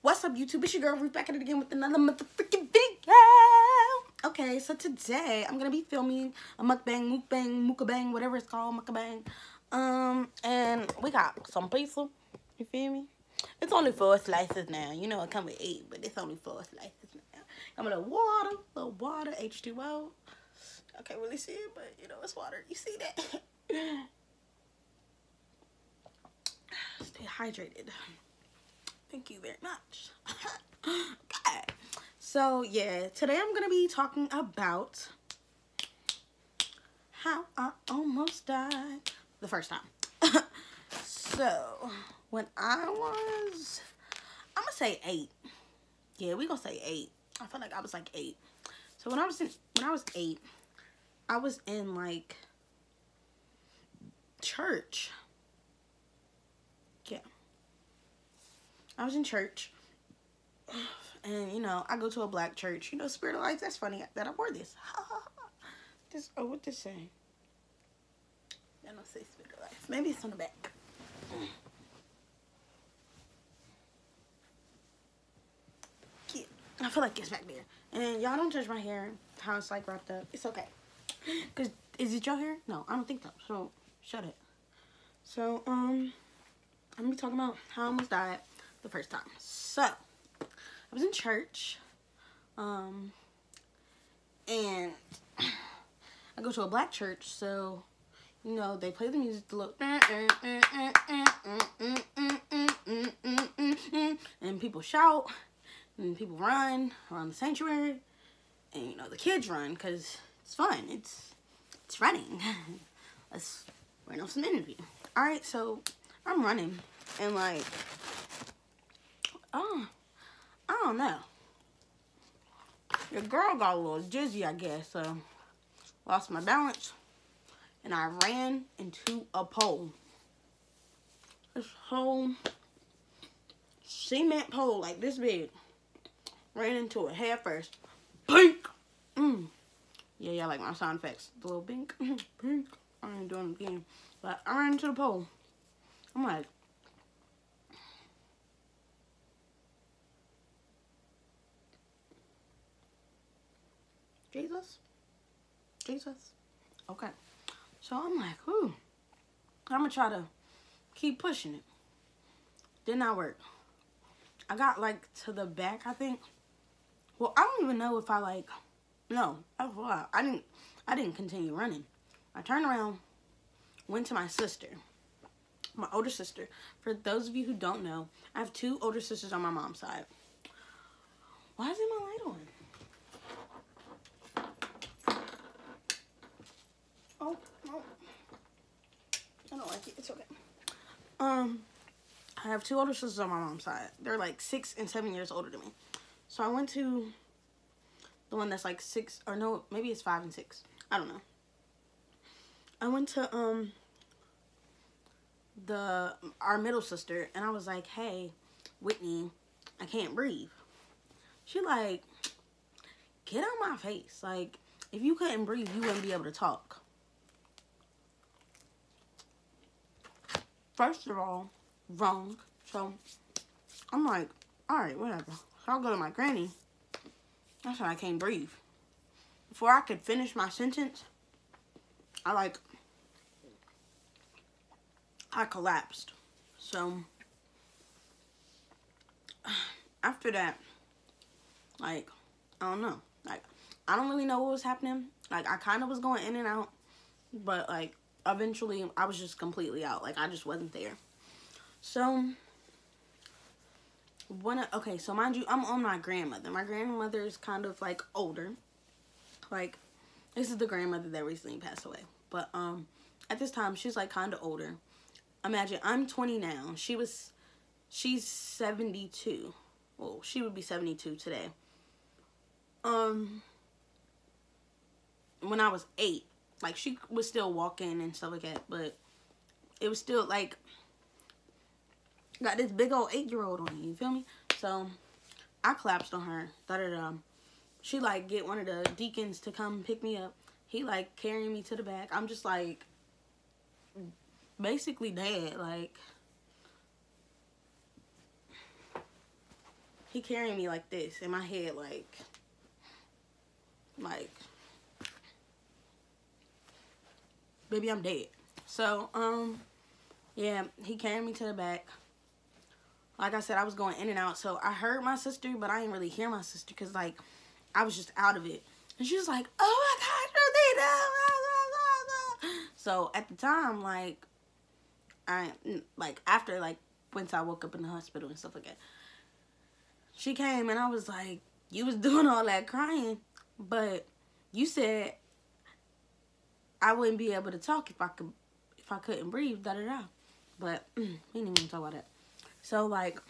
What's up, YouTube? It's your girl Ruth back at it again with another motherfucking video. Okay, so today I'm gonna be filming a mukbang, whatever it's called, mukbang. And we got some pizza. You feel me? It's only 4 slices now. You know it come with 8, but it's only 4 slices now. I'm gonna little water, H2O. I can't really see it, but you know it's water. You see that? Stay hydrated. Thank you very much. Okay. So, yeah, today I'm going to be talking about how I almost died the first time. So, when I was, I'm going to say 8. Yeah, we going to say 8. I feel like I was like 8. So, when I was 8, I was in, like, church. Yeah. I was in church, and, you know, I go to a black church. You know, Spirit of Life, that's funny that I wore this. This, oh, what this say? I don't say Spirit of Life. Maybe it's on the back. Yeah, I feel like it's back there. And y'all don't judge my hair, how it's, like, wrapped up. It's okay. Because, is it your hair? No, I don't think so. So, shut it. So, I'm going to be talking about how I almost died the first time. So, I was in church, and I go to a black church, so, you know, they play the music to look, and people shout, and people run around the sanctuary, and, you know, the kids run, because it's fun, it's running. Let's run off some energy. Alright, so, I'm running, and, like, oh, I don't know. The girl got a little dizzy, I guess, so lost my balance, and I ran into a pole. This whole cement pole, like this big, ran into it head first. Pink! Yeah, like my sound effects. The little bink, pink. I ain't doing it again. But I ran into the pole. I'm like, Jesus. Okay. So I'm like, ooh. I'm gonna try to keep pushing it. Did not work. I got like to the back, I think. Well, I don't even know if I like, no, I didn't continue running. I turned around, went to my sister, my older sister. For those of you who don't know, I have 2 older sisters on my mom's side. Why isn't my light on? Oh, I don't like it. It's okay. I have 2 older sisters on my mom's side. They're like 6 and 7 years older than me. So I went to the one that's like 6, or no, maybe it's 5 and 6. I don't know. I went to our middle sister, and I was like, hey, Whitney, I can't breathe. She like, get out my face. Like, if you couldn't breathe, you wouldn't be able to talk. First of all, wrong. So, I'm like, alright, whatever. So I'll go to my granny. That's why I can't breathe. Before I could finish my sentence, I collapsed. So, after that, like, I don't know. Like, I don't really know what was happening. Like, I kind of was going in and out. But, like, eventually, I was just completely out. Like, I just wasn't there. So, okay, so mind you, I'm on my grandmother. My grandmother is kind of, like, older. Like, this is the grandmother that recently passed away. But, at this time, she's, like, kind of older. Imagine, I'm 20 now. She's 72. Well, she would be 72 today. When I was 8, like, she was still walking and stuff like that, but it was still, like, got this big old 8-year-old on you feel me? So, I collapsed on her, She, like, get one of the deacons to come pick me up. He, like, carrying me to the back. I'm just, like, basically dead, like, he carrying me like this in my head, like, baby, I'm dead. So, yeah, he carried me to the back. Like I said, I was going in and out. So I heard my sister, but I didn't really hear my sister because, like, I was just out of it. And she was like, oh my gosh, Rosita. So at the time, like, after, like, once I woke up in the hospital and stuff like that, she came and I was like, you was doing all that crying, but you said I wouldn't be able to talk if I couldn't breathe, da da da. But we didn't even talk about that. So, like,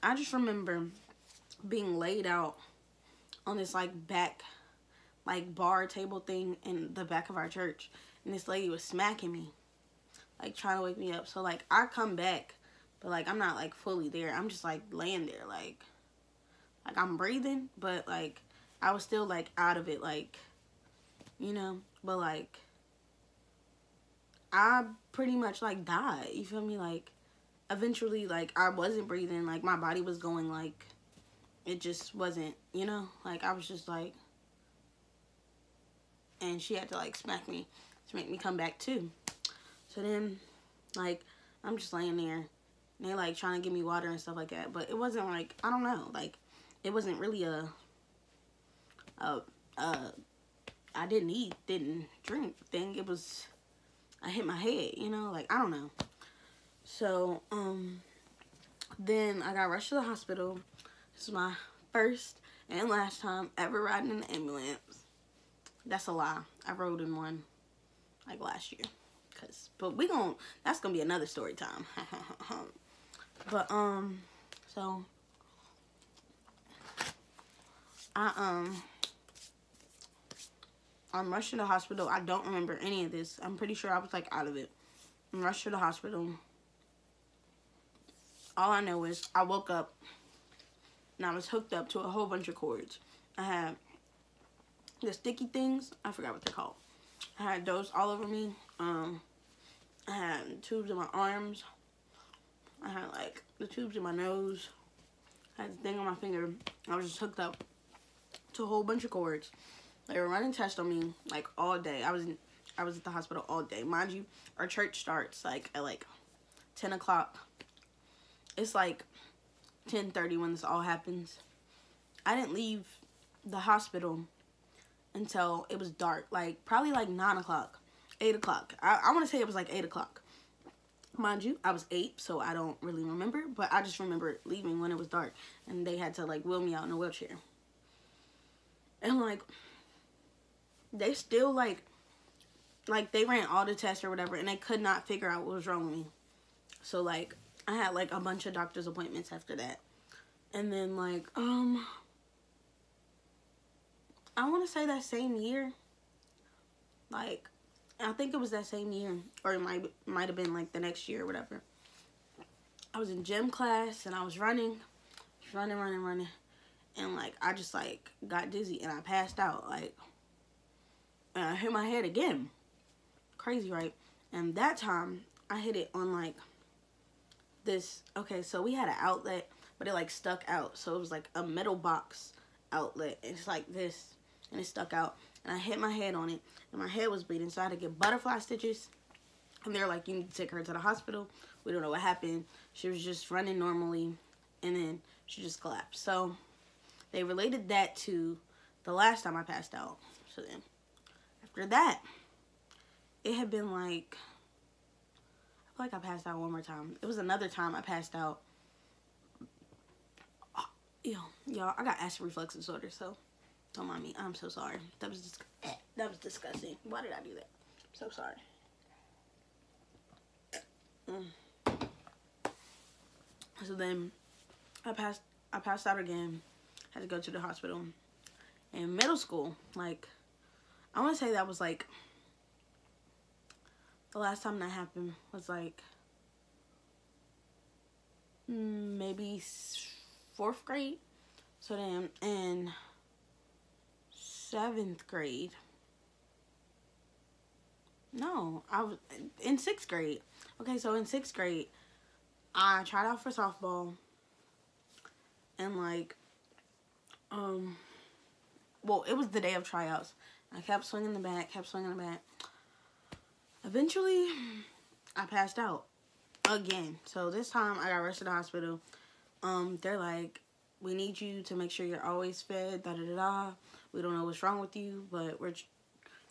I just remember being laid out on this, like, back, like, bar table thing in the back of our church, and this lady was smacking me, like, trying to wake me up. So, like, I come back, but, like, I'm not, like, fully there. I'm just, like, laying there, like I'm breathing, but, like, I was still, like, out of it, like, you know, but, like, I pretty much, like, died, you feel me? Like, eventually, like, I wasn't breathing, like, my body was going, like, it just wasn't, you know, like, I was just, like, and she had to, like, smack me to make me come back, too. So then, like, I'm just laying there, and they, like, trying to give me water and stuff like that, but it wasn't, like, I don't know, like, it wasn't really I didn't eat, didn't drink thing. It was, I hit my head, you know, like, I don't know. So, then I got rushed to the hospital. This is my first and last time ever riding in an ambulance. That's a lie. I rode in one, like, last year. But that's gonna be another story time. But, so, I'm rushed to the hospital. I don't remember any of this. I'm pretty sure I was, like, out of it. I'm rushed to the hospital. All I know is I woke up and I was hooked up to a whole bunch of cords. I had the sticky things. I forgot what they're called. I had those all over me. I had tubes in my arms. I had, like, the tubes in my nose. I had the thing on my finger. I was just hooked up to a whole bunch of cords. They were running tests on me, like, all day. I was at the hospital all day. Mind you, our church starts, like, at, like, 10 o'clock. It's, like, 10:30 when this all happens. I didn't leave the hospital until it was dark. Like, probably, like, 9 o'clock, 8 o'clock. I want to say it was, like, 8 o'clock. Mind you, I was 8, so I don't really remember. But I just remember leaving when it was dark. And they had to, like, wheel me out in a wheelchair. And, like, they still, like, they ran all the tests or whatever, and they could not figure out what was wrong with me. So, like, I had, like, a bunch of doctor's appointments after that. And then, like, I want to say that same year, like, I think it was that same year, or it might have been, like, the next year or whatever. I was in gym class, and I was running, and, like, I just, like, got dizzy, and I passed out, like, and I hit my head again. Crazy, right? And that time, I hit it on, like, this, okay, so we had an outlet, but it, like, stuck out. So it was, like, a metal box outlet. And it's like this, and it stuck out. And I hit my head on it, and my head was bleeding. So I had to get butterfly stitches. And they're like, you need to take her to the hospital. We don't know what happened. She was just running normally, and then she just collapsed. So they related that to the last time I passed out. So then, after that, it had been, like, I feel like I passed out one more time. It was another time I passed out. Oh, y'all, I got acid reflux disorder, so don't mind me. I'm so sorry. That was disgusting. Why did I do that? I'm so sorry. So then I passed out again. Had to go to the hospital. In middle school, like, I want to say that was, like, the last time that happened was, like, maybe 4th grade. So then in 7th grade, no, I was in 6th grade. Okay, so in 6th grade, I tried out for softball. And like, well, it was the day of tryouts. I kept swinging the bat, kept swinging the bat. Eventually, I passed out again. So this time, I got rushed to the hospital. They're like, we need you to make sure you're always fed, da-da-da-da. We don't know what's wrong with you, but we're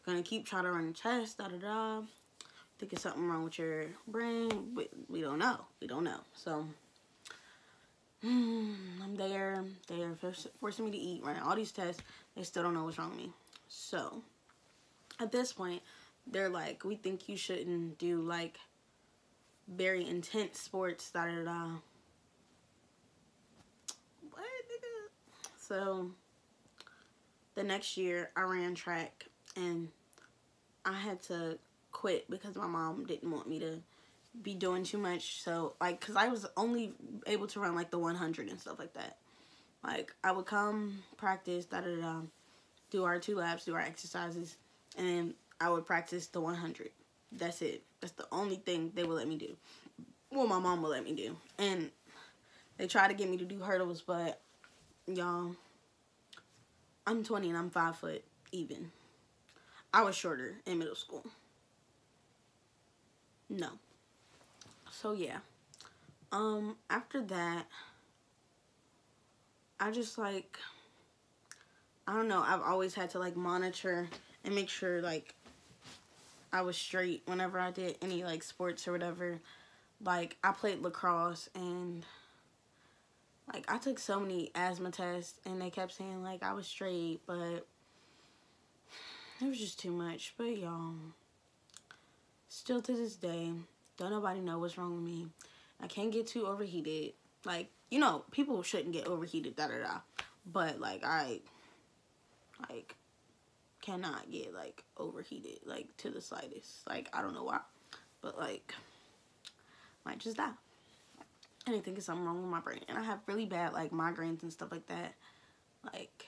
gonna keep trying to run your test, da-da-da. Think it's something wrong with your brain. We don't know. We don't know. So, I'm there. They're forcing me to eat, running all these tests. They still don't know what's wrong with me. So, at this point, they're like, we think you shouldn't do, like, very intense sports, da-da-da-da. What, nigga? So, the next year, I ran track, and I had to quit because my mom didn't want me to be doing too much. So, like, because I was only able to run, like, the 100 and stuff like that. Like, I would come, practice, da-da-da-da, do our 2 laps, do our exercises, and then I would practice the 100. That's it. That's the only thing they would let me do. Well, my mom would let me do. And they tried to get me to do hurdles, but, y'all, I'm 20 and I'm 5 foot even. I was shorter in middle school. No. So, yeah. After that, I just, like, I don't know. I've always had to, like, monitor and make sure, like, I was straight whenever I did any, like, sports or whatever. Like, I played lacrosse, and, like, I took so many asthma tests, and they kept saying, like, I was straight, but it was just too much. But, y'all, still to this day, don't nobody know what's wrong with me. I can't get too overheated. Like, you know, people shouldn't get overheated, da-da-da. But, like, I, like, cannot get, like, overheated, like, to the slightest. Like, I don't know why. But, like, might just die. And I think it's something wrong with my brain. And I have really bad, like, migraines and stuff like that. Like,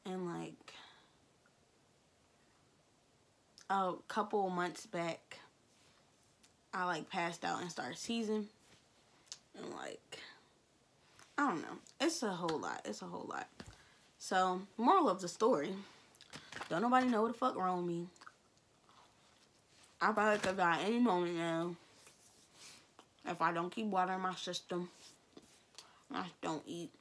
and, like, a couple months back, I, like, passed out and started seizing. And, like, I don't know. It's a whole lot. It's a whole lot. So, moral of the story, don't nobody know what the fuck wrong with me. I probably could die any moment now if I don't keep water in my system. And I don't eat.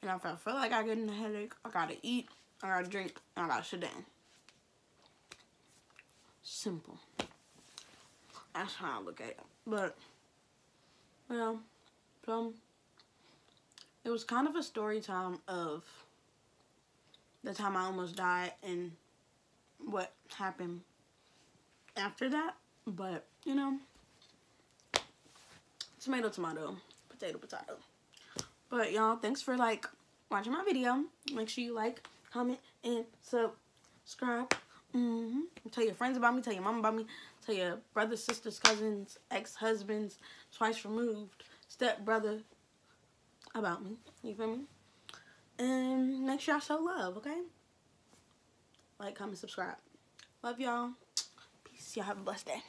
And if I feel like I get a headache, I gotta eat, I gotta drink, and I gotta sit down. Simple. That's how I look at it. But, well, so, it was kind of a story time of the time I almost died and what happened after that. But, you know, tomato, tomato, potato, potato. But, y'all, thanks for, like, watching my video. Make sure you like, comment, and subscribe. Tell your friends about me. Tell your mom about me. Tell your brothers, sisters, cousins, ex-husbands, twice removed, step-brother about me. You feel me? And make sure y'all show love, okay? Like, comment, subscribe. Love y'all. Peace. Y'all have a blessed day.